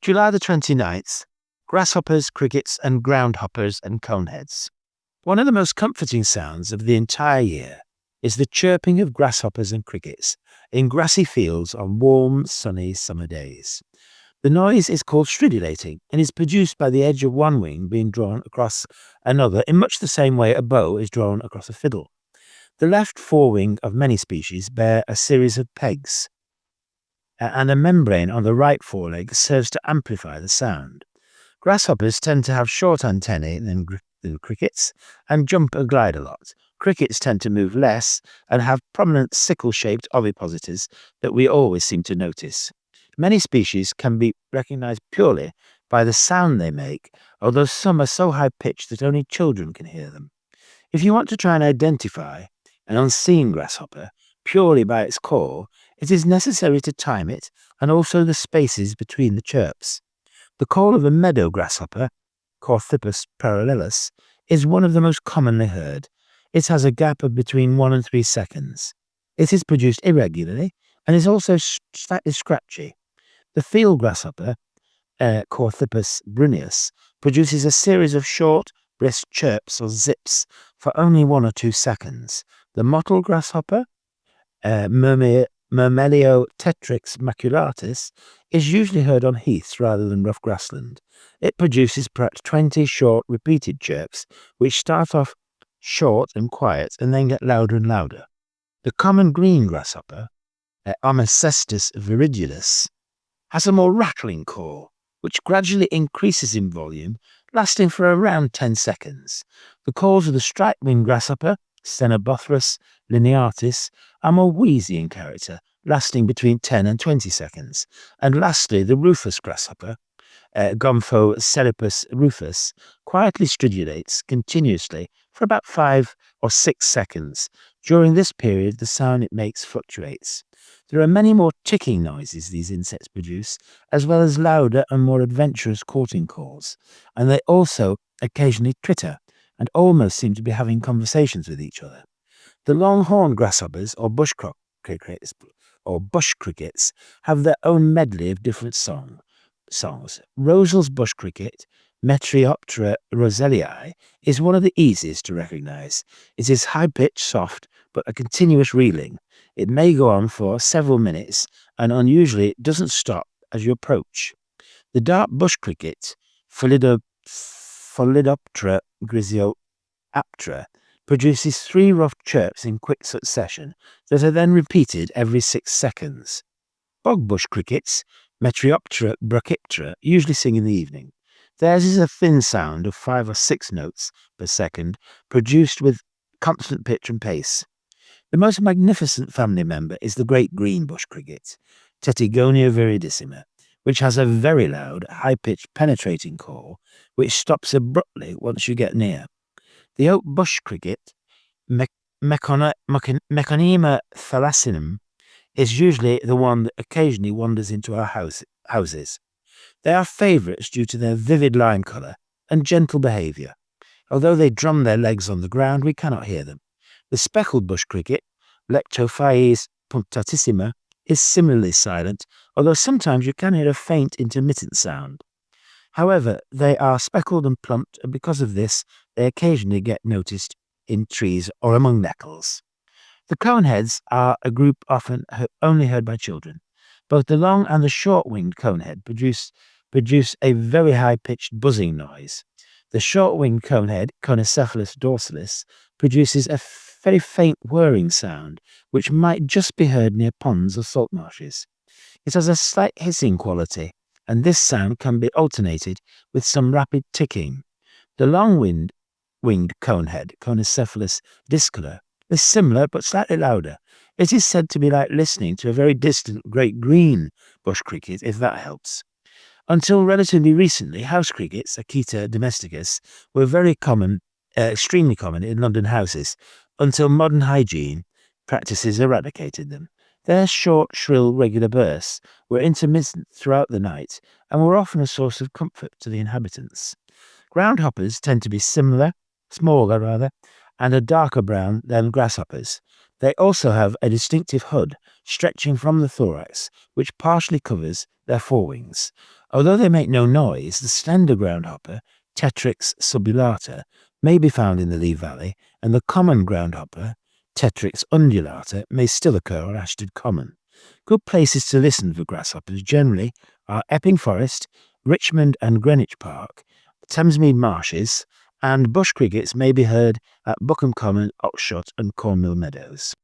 July the 29th, grasshoppers, crickets, and groundhoppers and coneheads. One of the most comforting sounds of the entire year is the chirping of grasshoppers and crickets in grassy fields on warm, sunny summer days. The noise is called stridulating and is produced by the edge of one wing being drawn across another in much the same way a bow is drawn across a fiddle. The left forewing of many species bear a series of pegs, and a membrane on the right foreleg serves to amplify the sound. Grasshoppers tend to have short antennae than crickets and jump or glide a lot. Crickets tend to move less and have prominent sickle-shaped ovipositors that we always seem to notice. Many species can be recognized purely by the sound they make, although some are so high-pitched that only children can hear them. If you want to try and identify an unseen grasshopper purely by its call, it is necessary to time it and also the spaces between the chirps. The call of a meadow grasshopper, Chirping parallelus, is one of the most commonly heard. It has a gap of between 1 and 3 seconds. It is produced irregularly and is also slightly scratchy. The field grasshopper, Chirping bruneus, produces a series of short, brisk chirps or zips for only 1 or 2 seconds. The mottled grasshopper, Murmelio tetrix maculatus, is usually heard on heaths rather than rough grassland. It produces perhaps 20 short, repeated chirps, which start off short and quiet and then get louder and louder. The common green grasshopper, Omecestus viridulus, has a more rattling call, which gradually increases in volume, lasting for around 10 seconds. The calls of the striped-winged grasshopper, Stenobothrus lineatus, are more wheezy in character, lasting between 10 and 20 seconds. And lastly, the rufous grasshopper, Gomphoceripus rufus, quietly stridulates continuously for about 5 or 6 seconds. During this period, the sound it makes fluctuates. There are many more ticking noises these insects produce, as well as louder and more adventurous courting calls, and they also occasionally twitter and almost seem to be having conversations with each other. The long-horned grasshoppers, or bush crickets, have their own medley of different songs. Rosel's bush cricket, Metrioptera rosellii, is one of the easiest to recognize. It is high-pitched, soft, but a continuous reeling. It may go on for several minutes, and unusually it doesn't stop as you approach. The dark bush cricket, Pholidoptera griseoptera, produces 3 rough chirps in quick succession that are then repeated every 6 seconds. Bog bush crickets, Metrioptera brachyptera, usually sing in the evening. Theirs is a thin sound of 5 or 6 notes per second, produced with constant pitch and pace. The most magnificent family member is the great green bush cricket, Tetigonia viridissima, which has a very loud, high-pitched, penetrating call, which stops abruptly once you get near. The oak bush cricket, Meconema thalassinum, is usually the one that occasionally wanders into our houses. They are favourites due to their vivid lime colour and gentle behaviour. Although they drum their legs on the ground, we cannot hear them. The speckled bush cricket, Lectophyes punctatissima, is similarly silent, although sometimes you can hear a faint intermittent sound. However, they are speckled and plumped, and because of this, they occasionally get noticed in trees or among nettles. The coneheads are a group often only heard by children. Both the long and the short-winged conehead produce a very high-pitched buzzing noise. The short-winged conehead, Conecephalus dorsalis, produces a very faint whirring sound, which might just be heard near ponds or salt marshes. It has a slight hissing quality, and this sound can be alternated with some rapid ticking. The long-winged conehead, Conecephalus discolor, is similar but slightly louder. It is said to be like listening to a very distant great green bush cricket, if that helps. Until relatively recently, house crickets, Akita domesticus, were very common, extremely common in London houses, until modern hygiene practices eradicated them. Their short, shrill, regular bursts were intermittent throughout the night and were often a source of comfort to the inhabitants. Groundhoppers tend to be smaller, and a darker brown than grasshoppers. They also have a distinctive hood stretching from the thorax, which partially covers their forewings. Although they make no noise, the slender groundhopper, Tetrix subulata, may be found in the Lee Valley, and the common groundhopper, Tetrix undulata, may still occur on Ashton Common. Good places to listen for grasshoppers generally are Epping Forest, Richmond and Greenwich Park, Thamesmead Marshes, and bush crickets may be heard at Buckham Common, Oxshott and Cornmill Meadows.